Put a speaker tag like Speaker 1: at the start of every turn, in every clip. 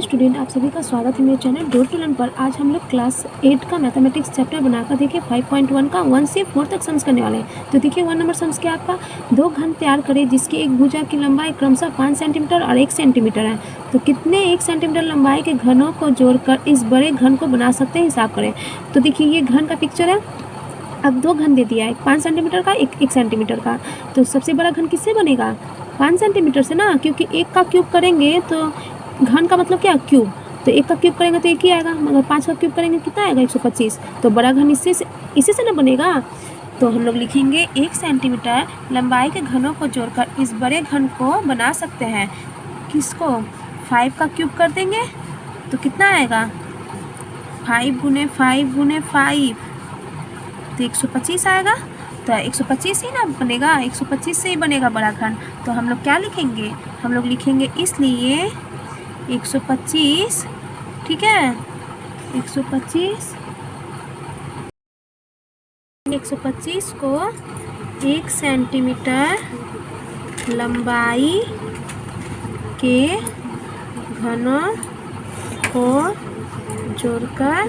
Speaker 1: Student, आप सभी का स्वागत है मेरे चैनल डोर टू लर्न पर। आज हम लोग क्लास 8 का मैथमेटिक्स चैप्टर बनाकर देखिए 5.1 का 1 से 4 तक सम्स करने वाले हैं। तो देखिए 1 नंबर सम्स क्या आपका, दो घन तैयार करें जिसकी एक भुजा की लंबाई क्रमशः 5 सेंटीमीटर और 1 सेंटीमीटर है। तो कितने 1 सेंटीमीटर लंबाई के घनों को जोड़कर इस बड़े घन को बना सकते हैं, हिसाब करें। तो देखिए ये घन का पिक्चर है। अब दो घन दे दिया है, 5 सेंटीमीटर का, एक सेंटीमीटर का। तो सबसे बड़ा घन किससे बनेगा? 5 सेंटीमीटर से ना, क्योंकि एक का क्यूब करेंगे तो घन का मतलब क्या, क्यूब। तो एक का क्यूब करेंगे तो एक ही आएगा, मगर 5 का क्यूब करेंगे कितना आएगा, 125। तो बड़ा घन इसी से ना बनेगा। तो हम लोग लिखेंगे 1 सेंटीमीटर लंबाई के घनों को जोड़कर इस बड़े घन को बना सकते हैं। किसको? 5 का क्यूब कर देंगे तो कितना आएगा, 5 गुने 5 गुने 5, तो 125 आएगा। तो 125 ही ना बनेगा, 125 से ही बनेगा बड़ा घन। तो हम लोग क्या लिखेंगे, हम लोग लिखेंगे इसलिए 125, ठीक है। 125 को 1 सेंटीमीटर लंबाई के घनों को जोड़कर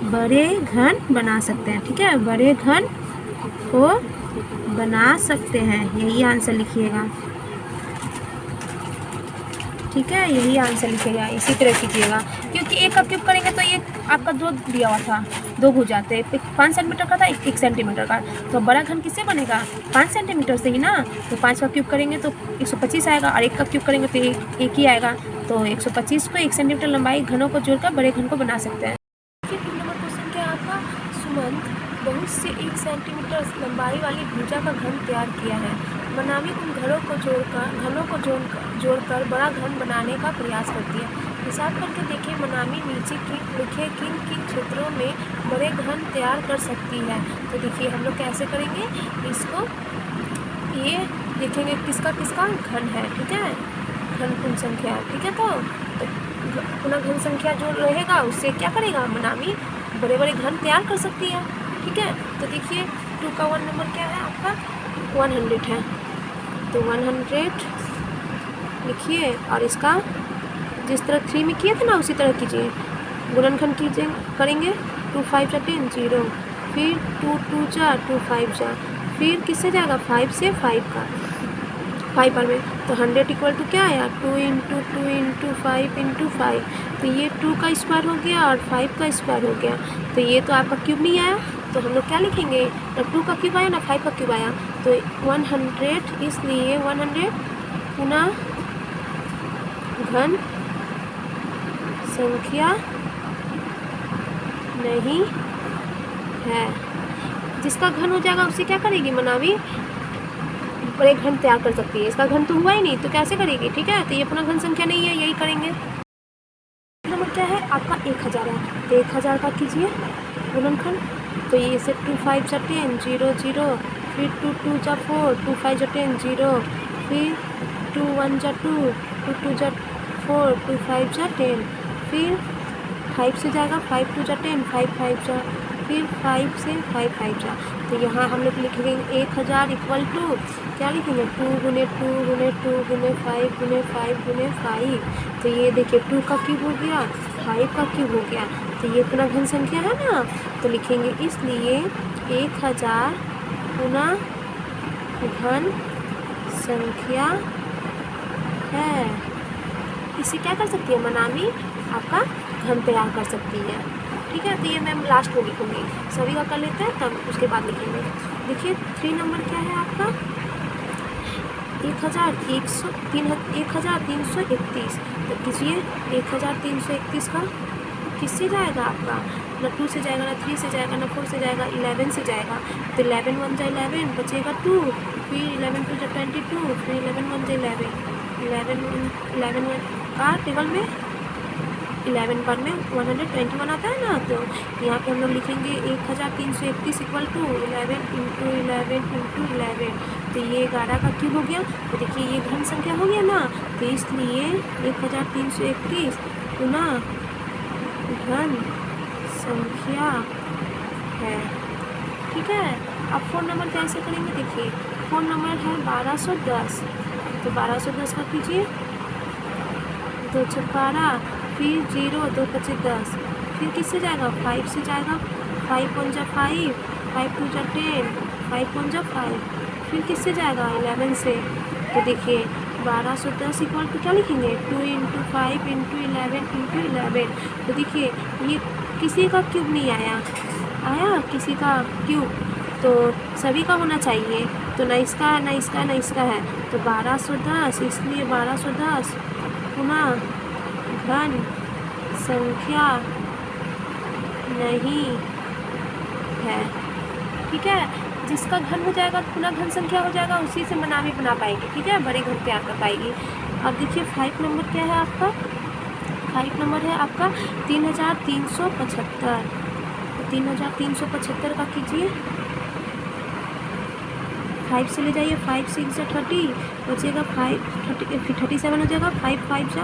Speaker 1: बड़े घन बना सकते हैं, ठीक है। बड़े घन को बना सकते हैं, यही आंसर लिखिएगा, ठीक है। यही आंसर लिखिएगा, इसी तरह कीजिएगा, क्योंकि एक का क्यूब करेंगे तो ये आपका दो दिया हुआ था, दो भुजा थे, 5 सेंटीमीटर का था, एक सेंटीमीटर का। तो बड़ा घन किससे बनेगा, 5 सेंटीमीटर से ही ना। तो 5 का क्यूब करेंगे तो 125 आएगा, और एक का क्यूब करेंगे तो एक ही आएगा। तो 125 को 1 सेंटीमीटर लंबाई घनों को जोड़कर बड़े घन को बना सकते हैं। नंबर क्वेश्चन क्या है आपका, सुमंत बहुत से 1 सेंटीमीटर लंबाई वाली भुजा का घन तैयार किया है। मनामी उन घनों को जोड़कर बड़ा घन बनाने का प्रयास करती है। हिसाब करके देखिए मनामी नीचे लिखे किन क्षेत्रों में बड़े घन तैयार कर सकती है। तो देखिए हम लोग कैसे करेंगे इसको, ये देखेंगे किसका किसका घन है, ठीक है। घन कुल संख्या, ठीक है। तो पुनः घन संख्या जो रहेगा उससे क्या करेगा, मनामी बड़े बड़े घन तैयार कर सकती है, ठीक है। तो देखिए 2 का 1 नंबर क्या है आपका, 100 है। तो 100 लिखिए, और इसका जिस तरह 3 में किए थे ना उसी तरह कीजिए, गुणनखंड कीजिए, करेंगे 2 5 जा 10 0, फिर 2 2 जा 2 5 जा, फिर किससे जाएगा 5 से 5 का 5 बार में। तो 100 इक्वल टू क्या आया, 2 इंटू 2 इंटू 5 इंटू 5। तो ये 2 का स्क्वायर हो गया और 5 का स्क्वायर हो गया। तो ये तो आपका क्यूब नहीं आया, तो हम लोग क्या लिखेंगे, ना 2 का क्यूब आया ना 5 का क्यूब आया। तो 100, इसलिए 100 पुनः घन संख्या नहीं है। जिसका घन हो जाएगा उससे क्या करेगी मनामी, बड़े घन तैयार कर सकती है। इसका घन तो हुआ ही नहीं तो कैसे करेगी, ठीक है। तो ये अपना घन संख्या नहीं है, यही करेंगे। नंबर क्या है आपका, 1000 है। तो 1000 का कीजिए गुणनखंड। तो ये से 2 5 जा 10 0 0, फिर 2 2 जा 4 2 5 जा 10 0, फिर 2 1 जा 2 2 2 जा 4 2 5 जा 10, फिर 5 से जाएगा 5 2 जा 10 5 5 जा, फिर 5 से 5 5 जा। तो यहाँ हम लोग लिखेंगे 1000 इक्वल टू क्या लिखेंगे, 2 गुने 2 गुने 2 गुने 5 गुने 5 गुने 5। तो ये देखिए 2 का क्यूब हो गया, 5 का क्यूब हो गया। तो ये पुनः घन संख्या है ना, तो लिखेंगे इसलिए 1000 पुनः घन संख्या है। इसे क्या कर सकती है मनामी, आपका घन तैयार कर सकती है, ठीक है। तो ये मैं लास्ट में लिखूँगी, सभी का कर लेते हैं तब उसके बाद लिखेंगे। देखिए 3 नंबर क्या है आपका, 1331। तो कीजिए 1331 का किससे जाएगा आपका, ना 2 से जाएगा, ना 3 से जाएगा, ना 4 से जाएगा, 11 से जाएगा। तो 11 1 जा 11 बचेगा 2, फिर 11 2 जा 22, फिर 11 1 जा 11 का टेबल में 11 पर में 121 आता है ना। तो यहाँ पे हम लोग लिखेंगे 1331 इक्वल टू 11 इंटू 11 इंटू 11। तो ये 11 का क्यूब हो गया। तो देखिए ये घन संख्या हो गया ना, तो इसलिए 1331 पुनः घन संख्या है, ठीक है। अब 4 नंबर कैसे करेंगे, देखिए 4 नंबर है 1210। तो 1210 का कीजिए 2 छः 12, फिर 0 2 पचे 10, फिर किससे जाएगा 5 से जाएगा, 5 1 जा 5, 5 2 जा 10, 5 1 जा 5, फिर किससे जाएगा 11 से। तो देखिए 1210 इक्वल टू क्या लिखेंगे 2 × 5 × 11 × 11। तो देखिए ये किसी का क्यूब नहीं आया किसी का क्यूब, तो सभी का होना चाहिए, तो ना इसका ना इसका ना इसका है, तो 1210, इसलिए 1210 पुनः घन संख्या नहीं है। ठीक है, जिसका घन हो जाएगा तो पुनः घन संख्या हो जाएगा, उसी से मनामी बना पाएगी। ठीक है, बड़े घन तैयार कर पाएगी। अब देखिए 5 नंबर क्या है आपका, 5 नंबर है आपका 3375। 3375 का कीजिए, 5 से ले जाइए, 5 6 जा 30, बचेगा 5 30 फिर 37 हो जाएगा, 5 5 जा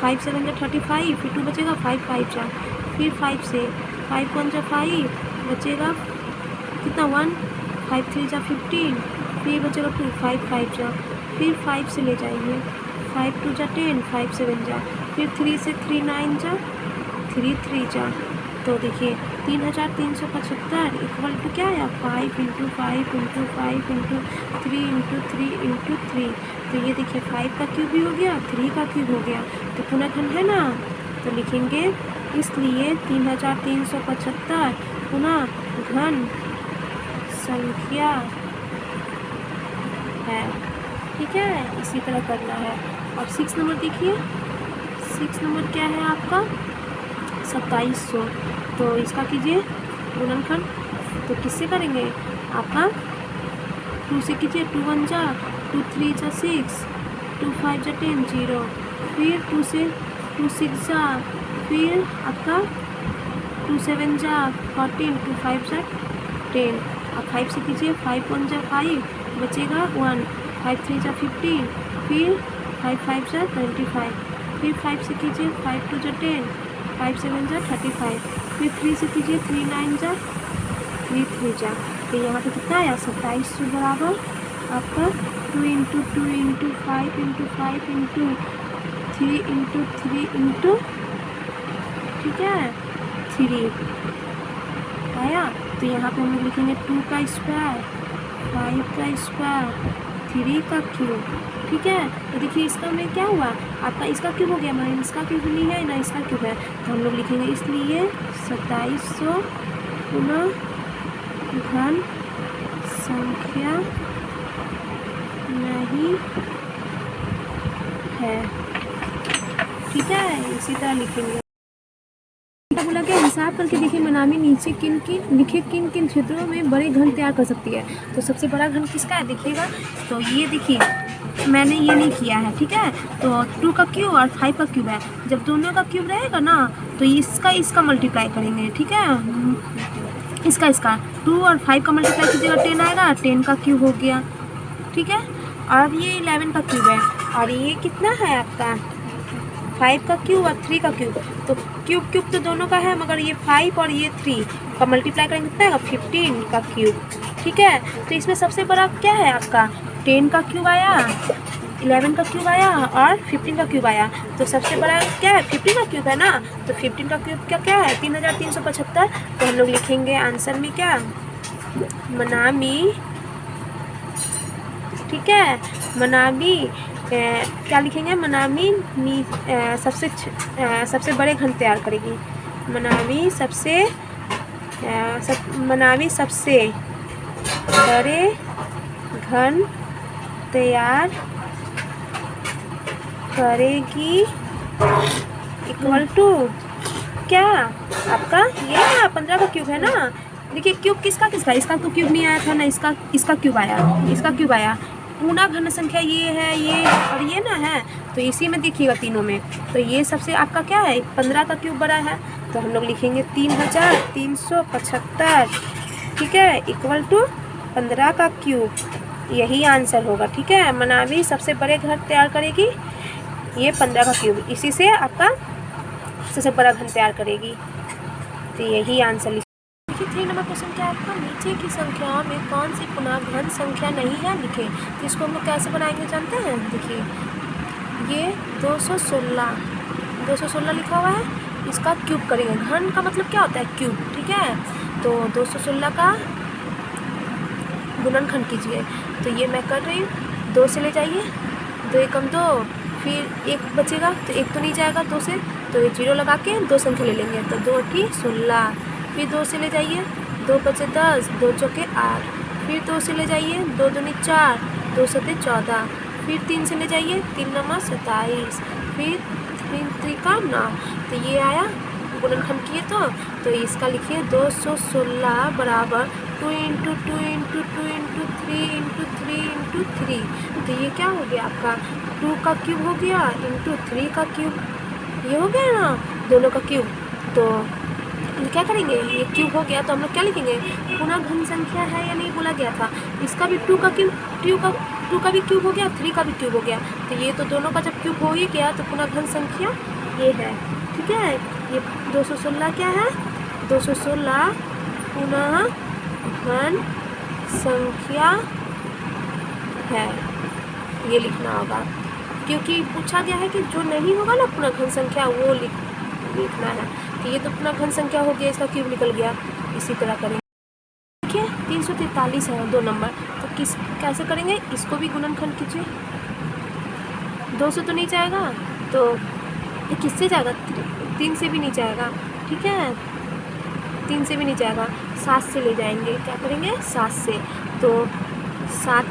Speaker 1: 5 7 जा 35, फिर 2 बचेगा, 5 5 जा, फिर 5 से 5 1 जा 5, बचेगा कितना 1, 5 3 जा 15, फिर बचेगा 2, 5 5 जा, फिर 5 से ले जाइए, 5 2 जा 10, 5 7 जा, फिर 3 से 3 9 जा, 3 3 जा। तो देखिए 3375 इक्वल टू क्या है 5 × 5 × 5 × 3 × 3 × 3। तो ये देखिए 5 का क्यूब भी हो गया, 3 का क्यूब हो गया, तो पुनः घन है ना, तो लिखेंगे इसलिए 3375 पुनः घन संख्या है। ठीक है, इसी तरह करना है। अब 6 नंबर देखिए, 6 नंबर क्या है आपका 2700। तो इसका कीजिए गुणनखंड, तो किससे करेंगे आपका 2 से कीजिए, 2 1 जा 2 3 जा 6, 2 5 जा 10 0, फिर 2 से 2 6 जा, फिर आपका 2 7 जा 14, 2 5 जा 10, अब 5 से कीजिए, 5 1 जा 5, बचेगा 1, 5 3 जा 15, फिर 5 5 जा 25, फिर 5 से कीजिए, 5 2 जा 10, 5 7 जा 35, फिर 3 से कीजिए, 3 9 जा 3 3 जा। तो यहाँ पे कितना आया 2700 बराबर आपका 2 × 2 × 5 × 5 × 3 × 3 × ठीक है 3 आया। तो यहाँ पे हम लोग लिखेंगे 2 का स्क्वायर, 5 का स्क्वायर, 3 का क्यूब। ठीक है, तो देखिए इसका में क्या हुआ आपका, इसका क्यूब हो गया, मगर इसका क्यूब नहीं है ना इसका क्यूब है, तो हम लोग लिखेंगे इसलिए 2700 पुनः घन संख्या नहीं है। ठीक है, इसी तरह लिखेंगे। बोला क्या हिसाब करके देखिए मनामी नीचे किन किन क्षेत्रों में बड़े घन तैयार कर सकती है। तो सबसे बड़ा घन किसका है देखिएगा, तो ये देखिए मैंने ये नहीं किया है। ठीक है, तो 2 का क्यूब और 5 का क्यूब है, जब दोनों का क्यूब रहेगा ना तो इसका मल्टीप्लाई करेंगे। ठीक है, इसका 2 और 5 का मल्टीप्लाई कीजिएगा 10 आएगा, 10 का क्यूब हो गया। ठीक है, और ये 11 का क्यूब है, और ये कितना है आपका 5 का क्यूब और 3 का क्यूब, तो क्यूब तो दोनों का है, मगर ये 5 और ये 3 का मल्टीप्लाई करेंगे कितना आएगा 15 का क्यूब। ठीक है, तो इसमें सबसे बड़ा क्या है आपका 10 का क्यूब आया, 11 का क्यूब आया और 15 का क्यूब आया। तो सबसे बड़ा क्या है 15 का क्यूब है ना, तो 15 का क्यूब क्या है 3375। तो हम लोग लिखेंगे आंसर में क्या मनामी। ठीक है, मनामी क्या लिखेंगे मनामी सबसे बड़े घन तैयार करेगी। मनामी सबसे बड़े घन तैयार करेगी इक्वल टू क्या आपका ये ना 15 का क्यूब है ना। देखिए क्यूब किसका इसका तो क्यूब नहीं आया था ना, इसका क्यूब आया, पूर्ण घन संख्या ये है, ये और ये ना है, तो इसी में देखिएगा तीनों में, तो ये सबसे आपका क्या है 15 का क्यूब बड़ा है, तो हम लोग लिखेंगे 3375। ठीक है, इक्वल टू 15 का क्यूब, यही आंसर होगा। ठीक है, मनामी सबसे बड़े घर तैयार करेगी ये 15 का क्यूब, इसी से आपका सबसे बड़ा घन तैयार करेगी, तो यही आंसर लिखिए। 3 नंबर क्वेश्चन क्या है आपका, नीचे की संख्याओं में कौन सी पुनः घन संख्या नहीं है लिखे। तो इसको हम लोग कैसे बनाएंगे जानते हैं, देखिए ये 216 216 लिखा हुआ है, इसका क्यूब करेंगे। घन का मतलब क्या होता है? क्यूब, ठीक है। तो 216 का गुणनखंड कीजिए। तो ये मैं कर रही हूँ। 2 से ले जाइए, 2 एकम 2, फिर 1 बचेगा तो 1 तो नहीं जाएगा 2 से, तो ये 0 लगा के 2 संख्या ले लेंगे। तो 2 × 16, फिर 2 से ले जाइए, 2 बचे 10, 2 चौके 8, फिर 2 से ले जाइए, 2 दूनी 4, 2 सते 14, फिर 3 से ले जाइए, 3 नवा 27, फिर 3 त्रिका 9। तो ये आया गुणनखंड किए तो इसका लिखिए 216 बराबर 2 × 2 × 2 × 3 × 3 × 3। तो ये क्या हो गया आपका? 2 का क्यूब हो गया इंटू 3 का क्यूब, ये हो गया ना दोनों का क्यूब। तो क्या करेंगे? ये क्यूब हो गया तो हम लोग क्या लिखेंगे? पुनः घन संख्या है या नहीं बोला गया था। इसका भी 2 का क्यूब, 2 का भी क्यूब हो गया, 3 का भी क्यूब हो गया। तो ये तो दोनों का जब क्यूब हो ही गया तो पुनः घन संख्या ये है, ठीक है। ये 216 क्या है? 216 पुनः घन संख्या है, ये लिखना होगा। क्योंकि पूछा गया है कि जो नहीं होगा ना पुनः घन संख्या वो लिखना है। तो ये तो पुनः घन संख्या हो गया, इसका क्यूब निकल गया। इसी तरह करेंगे। देखिए 343 है 2 नंबर, तो कैसे करेंगे? इसको भी गुणनखंड कीजिए। 200 तो नहीं जाएगा, तो ये किससे जाएगा? 3 से भी नहीं जाएगा, ठीक है। 3 से भी नहीं जाएगा, 7 से ले जाएंगे। क्या करेंगे? 7 से। तो 7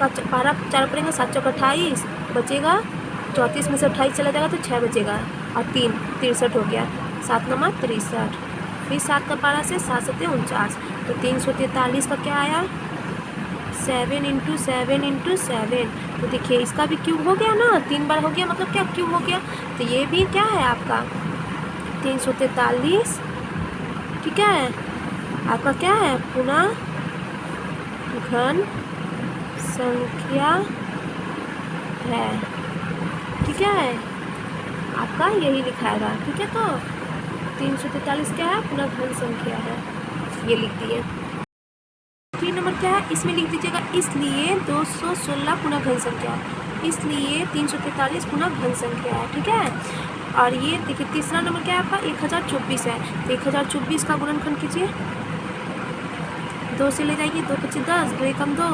Speaker 1: का 12 4 पड़ेंगे, 7 चौक 28 बचेगा, 34 में से 28 चला जाएगा तो 6 बचेगा, और 3 63 हो गया, 7 नमा 63, फिर 7 का 12 से 7 सते 49। तो 343 का क्या आया? 7 × 7 × 7। तो देखिए इसका भी क्यूब हो गया ना, 3 बार हो गया, मतलब क्या क्यूब हो गया। तो ये भी क्या है आपका? 343, ठीक है। आपका क्या है? पुनः घन संख्या है, ठीक है। आपका यही लिखाएगा, ठीक है। तो 343 क्या है? पुनः घन संख्या है, ये लिख दिए। 3 नंबर क्या है? इसमें लिख दीजिएगा इसलिए 216 पुनः घन संख्या है, इसलिए 343 पुनः घन संख्या है, ठीक है। और ये देखिए तीसरा नंबर क्या है आपका? 1024 है। तो 1024 का गुणनखंड कीजिए। 2 से ले जाइए, 2 बचे 10, 2 एकम 2,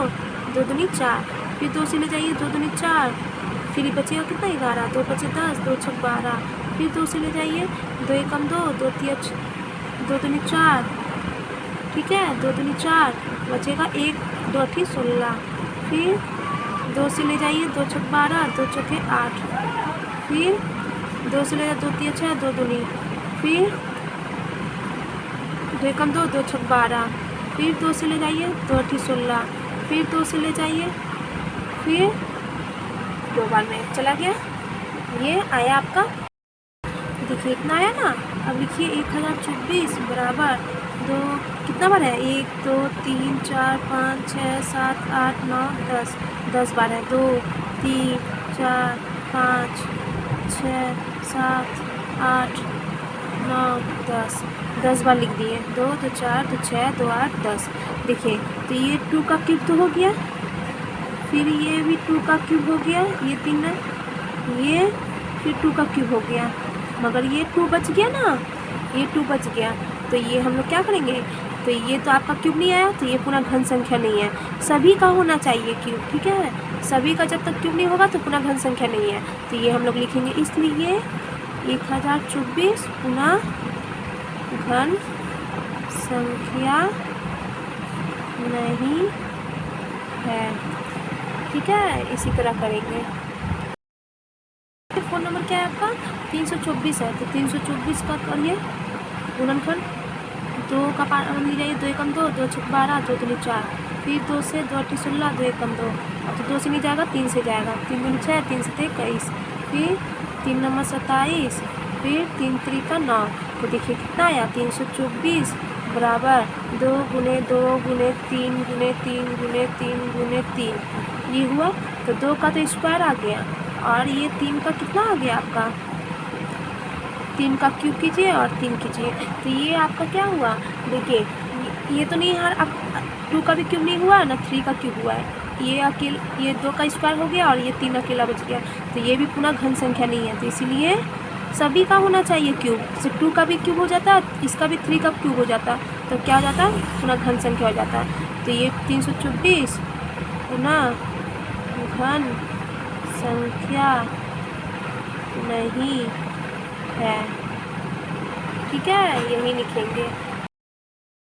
Speaker 1: 2 दूनी 4, फिर 2 से ले जाइए, 2 दूनी 4, फिर बचेगा कितना? 11, 2 बचे 10, 2 छक 12, फिर 2 से ले जाइए, 2 एकम 2, 2 तिया 2 दूनी 4, ठीक है, 2 दूनी 4 बचेगा 1, 2 अठी 16, फिर 2 से ले जाइए, 2 छक 12, 2 चौके 8, फिर 2 से ले जाइए, 2 तिया 6, 2 दूनी, फिर 2 एकम 2, 2 छक 12, फिर 2 से ले जाइए, 2 अठी 16, फिर 2 से ले जाइए, फिर 2 बार में चला गया। ये आया आपका, देखिए इतना आया ना। अब लिखिए 1024 बराबर 2, कितना बार है? 1 2 3 4 5 6 7 8 9 10, 10 बार है। 2 3 4 5 6 7 8 9 10, 10 बार लिख दिए। 2 2 4 2 6 2 8 10। देखिए तो ये 2 का क्यूब तो हो गया, फिर ये भी 2 का क्यूब हो गया, ये 3 है, ये फिर 2 का क्यूब हो गया, मगर ये 2 बच गया ना, ये 2 बच गया। तो ये हम लोग क्या करेंगे? तो ये तो आपका क्यूब नहीं आया, तो ये पुनः घन संख्या नहीं है। सभी का होना चाहिए क्यूब, ठीक है। सभी का जब तक क्यूब नहीं होगा तो पुनः घन संख्या नहीं है। तो ये हम लोग लिखेंगे, इसलिए 1024 पुनः घन संख्या नहीं है, ठीक है। इसी तरह करेंगे। फोन नंबर क्या है आपका? 324 है। तो 324 का करिए गुणनखंड। 2 का पावर ले जाइए, 2 एकम 2, 2 छक 12, 2 दूनी 4, फिर 2 से 2 अठी 16, 2 एकम 2, तो 2 से नहीं जाएगा, 3 से जाएगा, 3 दूनी 6, 3 से 21, फिर 3 नंबर 27, फिर 3 त्रिका 9। तो देखिए कितना आया? 324 बराबर 2 × 2 × 3 × 3 × 3 × 3, ये हुआ। तो 2 का तो स्क्वायर आ गया, और ये 3 का कितना आ गया आपका? 3 का क्यूब कीजिए और 3 कीजिए, तो ये आपका क्या हुआ? देखिए ये तो नहीं यार, अब 2 का भी क्यूब नहीं हुआ ना, 3 का क्यूब हुआ है। ये 2 का स्क्वायर हो गया और ये 3 अकेला बच गया। तो ये भी पुनः घन संख्या नहीं है, तो इसीलिए सभी का होना चाहिए क्यूब। सिर्फ 2 का भी क्यूब हो जाता है, इसका भी 3 का क्यूब हो जाता है, तो क्या हो जाता है, पुनः घन संख्या हो जाता है। तो ये 324 पुनः घन संख्या नहीं है। ठीक है, यही लिखेंगे।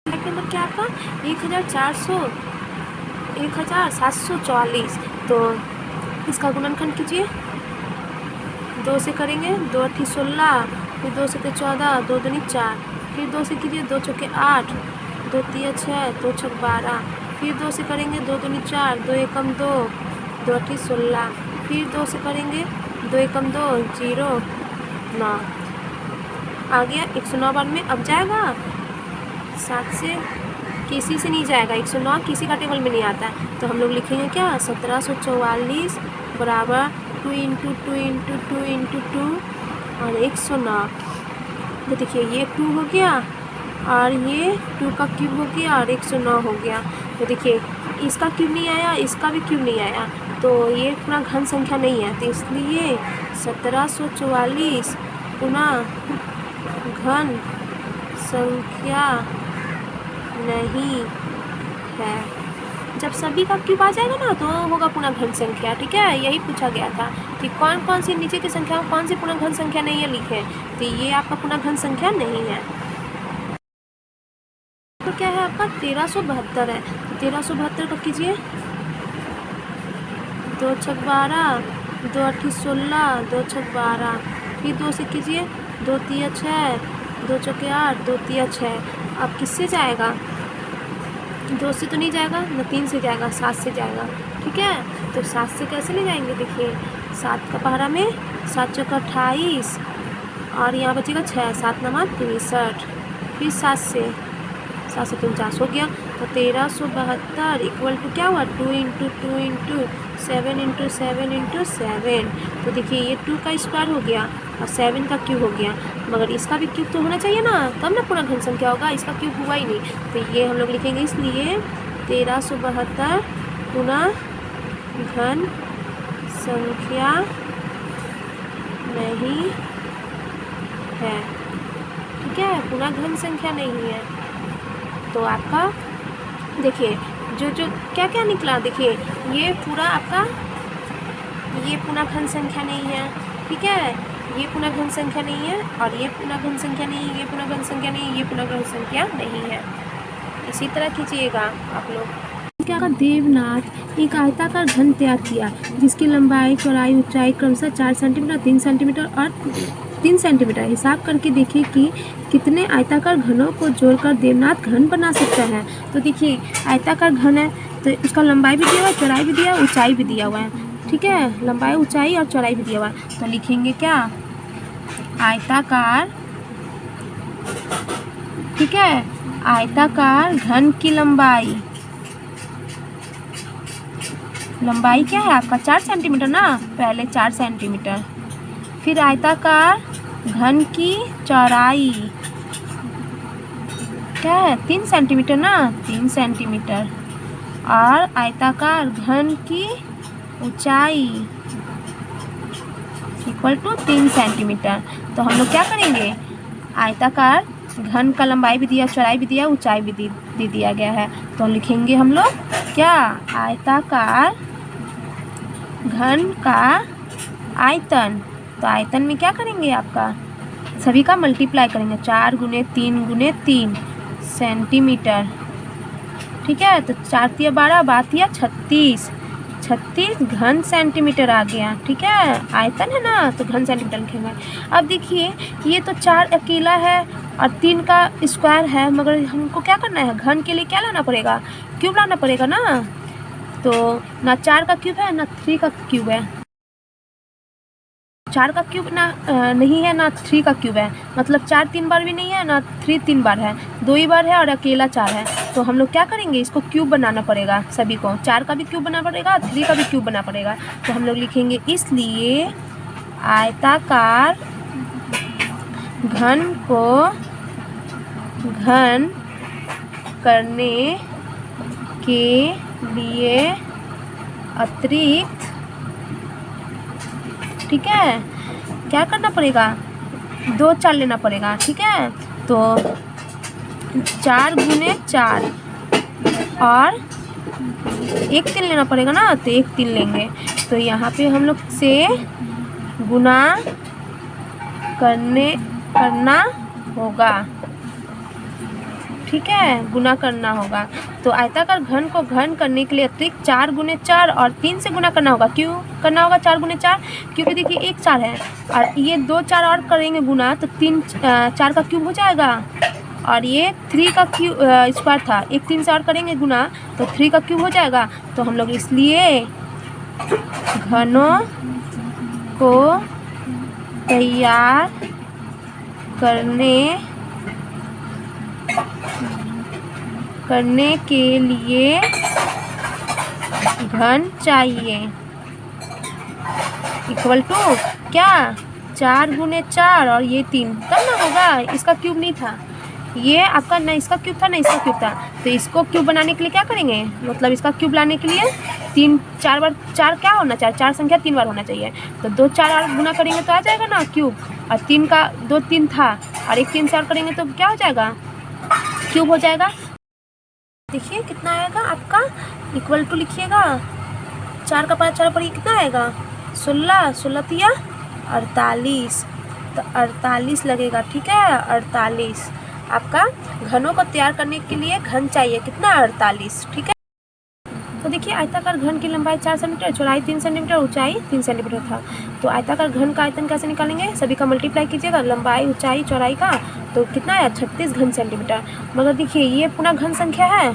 Speaker 1: नंबर क्या आपका 1744। तो इसका गुणनखंड कीजिए, 2 से करेंगे, 2 8 16, फिर 2 से 14, 2 दूनी 4, फिर 2 से कीजिए, 2 चौके 8, 2 तिया 6, 2 छक 12, फिर 2 से करेंगे, 2 दूनी 4, 2 एकम 2, 2 8 16, फिर 2 से करेंगे, 2 एकम 2 0 9 आ गया। 109 बार में अब जाएगा 7 से, किसी से नहीं जाएगा, 109 किसी का टेबल में नहीं आता है। तो हम लोग लिखेंगे क्या, 1744 बराबर 2 इंटू 2 इंटू 2 इंटू 2 और 109। तो देखिए ये 2 हो गया और ये 2 का क्यूब हो गया और 109 हो गया। तो देखिए इसका क्यूब नहीं आया, इसका भी क्यूब नहीं आया, तो ये पूरा घन संख्या नहीं है। तो इसलिए 1744 पुनः घन संख्या नहीं है। जब सभी का क्यूब आ जाएगा ना तो होगा पूर्ण घन संख्या। ठीक है, यही पूछा गया था कि कौन कौन सी नीचे की संख्या कौन सी पूर्ण घन संख्या नहीं है, लिखे। तो ये आपका पूर्ण घन संख्या नहीं है। तो क्या है आपका 1372 है। 1372 का कीजिए, 2 छक 12, 2 8 16, 2 छक 12, फिर 2 से कीजिए, 2 तिया 6, 2 चौके 8, 2 तिया 6। अब किससे जाएगा, 2 से तो नहीं जाएगा ना, 3 से जाएगा, 7 से जाएगा। ठीक है, तो 7 से कैसे ले जाएंगे, देखिए 7 का पहाड़ा में 7 चौका 28 और यहाँ बचेगा 6, 7 नमा 63, फिर 7 से 49 हो गया। तो 1372 इक्वल टू क्या हुआ, 2 इंटू 2 इंटू 7 इंटू 7 इंटू 7। तो देखिए ये 2 का स्क्वायर हो गया और 7 का क्यूब हो गया, मगर इसका भी क्यूब तो होना चाहिए ना, तब ना पूरा घन संख्या होगा। इसका क्यूब हुआ ही नहीं, तो ये हम लोग लिखेंगे। इसलिए 1372 पुनः घन संख्या नहीं है। ठीक है, पुनः घन संख्या नहीं है। तो आपका देखिए जो क्या क्या निकला, देखिए ये पूरा आपका, ये पुनः घन संख्या नहीं है। ठीक है, ये पुनः घन संख्या नहीं है और ये पुनः घन संख्या नहीं, ये पुनः घन संख्या नहीं, ये पुनः घन संख्या नहीं है। इसी तरह कीजिएगा आप लोग। क्या का देवनाथ एक आयताकार घन तैयार किया जिसकी लंबाई चौड़ाई ऊंचाई क्रमशः 4 सेंटीमीटर 3 सेंटीमीटर और 3 सेंटीमीटर। हिसाब करके देखिए कि कितने आयताकार घनों को जोड़कर देवनाथ घन बना सकता है। तो देखिए आयताकार घन है तो उसका लंबाई भी दिया हुआ है, चौड़ाई भी दिया, ऊंचाई भी दिया हुआ है। ठीक है, लंबाई ऊंचाई और चौड़ाई भी दिया हुआ है। तो लिखेंगे क्या, आयताकार, ठीक है, आयताकार घन की लंबाई क्या है आपका 4 सेंटीमीटर ना, पहले 4 सेंटीमीटर, फिर आयताकार घन की चौड़ाई क्या है 3 सेंटीमीटर ना, 3 सेंटीमीटर, और आयताकार घन की ऊंचाई इक्वल टू 3 सेंटीमीटर। तो हम लोग क्या करेंगे, आयताकार घन का लंबाई भी दिया, चौड़ाई भी दिया, ऊंचाई भी दे दिया गया है। तो लिखेंगे हम लोग क्या, आयताकार घन का आयतन। तो आयतन में क्या करेंगे, आपका सभी का मल्टीप्लाई करेंगे, 4 गुने 3 सेंटीमीटर। ठीक है, तो 4 तिया 12, 12 तिया 36 घन सेंटीमीटर आ गया। ठीक है, आयतन है ना तो घन सेंटीमीटर लिखेंगे। अब देखिए ये तो 4 अकेला है और 3 का स्क्वायर है, मगर हमको क्या करना है, घन के लिए क्या लाना पड़ेगा, क्यूब लाना पड़ेगा ना। तो ना 4 का क्यूब है ना 3 का क्यूब है, 4 का क्यूब ना नहीं है ना 3 का क्यूब है, मतलब 4 3 बार भी नहीं है ना 3 3 बार है, 2 ही बार है और अकेला 4 है। तो हम लोग क्या करेंगे, इसको क्यूब बनाना पड़ेगा सभी को, 4 का भी क्यूब बनाना पड़ेगा, 3 का भी क्यूब बनाना पड़ेगा। तो हम लोग लिखेंगे इसलिए आयताकार घन को घन करने के लिए अतिरिक्त, ठीक है, क्या करना पड़ेगा, 2 4 लेना पड़ेगा, ठीक है। तो 4 गुने 4 और 1 3 लेना पड़ेगा ना, तो 1 3 लेंगे। तो यहाँ पे हम लोग से गुना करना होगा, ठीक है, गुना करना होगा। तो आयताकार घन को घन करने के लिए अतिरिक्त 4 गुने 4 और 3 से गुना करना होगा। क्यों करना होगा 4 गुने 4? क्योंकि देखिए 1 4 है और ये 2 4 और करेंगे गुना तो 3 4 का क्यूब हो जाएगा, और ये 3 का क्यूब स्क्वायर था, 1 3 से और करेंगे गुना तो 3 का क्यूब हो जाएगा। तो हम लोग इसलिए घनों को तैयार करने के लिए घन चाहिए इक्वल टू क्या 4 गुने 4 और ये 3, तब ना होगा। इसका क्यूब नहीं था, ये आपका ना इसका क्यूब था ना इसका क्यूब था। तो इसको क्यूब बनाने के लिए क्या करेंगे, मतलब इसका क्यूब लाने के लिए 3 4 बार 4 क्या होना चाहिए, 4 संख्या 3 बार होना चाहिए। तो 2 4 और गुना करेंगे तो आ जाएगा ना क्यूब, और 3 का 2 3 था और 1 3 से और करेंगे तो क्या हो जाएगा, क्यूब हो जाएगा। देखिए कितना आएगा आपका, इक्वल टू लिखिएगा 4 का 5 4 पर ये कितना आएगा 16 16 तिया 48, तो 48 लगेगा, ठीक है 48। आपका घनों को तैयार करने के लिए घन चाहिए कितना 48, ठीक है। तो देखिए आयताकार घन की लंबाई 4 सेंटीमीटर, चौड़ाई 3 सेंटीमीटर, ऊंचाई 3 सेंटीमीटर था। तो आयताकार घन का आयतन कैसे निकालेंगे, सभी का मल्टीप्लाई कीजिएगा, लंबाई ऊंचाई चौड़ाई का, तो कितना आया 36 घन सेंटीमीटर। मगर देखिए ये पूर्ण घन संख्या है,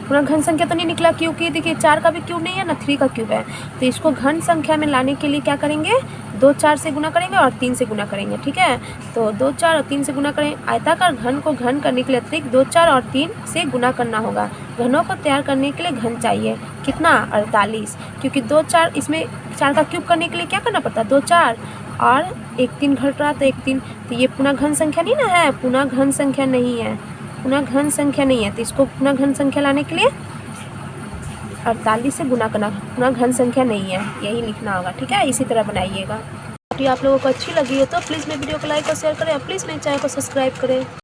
Speaker 1: पूर्ण घन संख्या तो नहीं निकला, क्योंकि देखिए 4 का भी क्यूब नहीं है ना 3 का क्यूब है। तो इसको घन संख्या में लाने के लिए क्या करेंगे, 2 4 से गुना करेंगे और 3 से गुना करेंगे, ठीक है। तो 2 4 और 3 से गुना करें। आयताकार घन को घन करने के लिए अतिरिक्त 2 4 और 3 से गुना करना होगा। घनों को तैयार करने के लिए घन चाहिए कितना 48, क्योंकि 2 4 इसमें 4 का क्यूब करने के लिए क्या करना पड़ता है 2 4 और 1 3 घट रहा तो 1 3। तो ये पूर्ण घन संख्या नहीं ना है, पूर्ण घन संख्या नहीं है, पूर्ण घन संख्या नहीं है। तो इसको पूर्ण घन संख्या लाने के लिए 48 से गुना करना, पूर्ण घन संख्या नहीं है, यही लिखना होगा, ठीक है। इसी तरह बनाइएगा। वीडियो आप लोगों को अच्छी लगी है तो प्लीज़ मेरे वीडियो को लाइक और शेयर करें और प्लीज़ मेरे चैनल को सब्सक्राइब करें।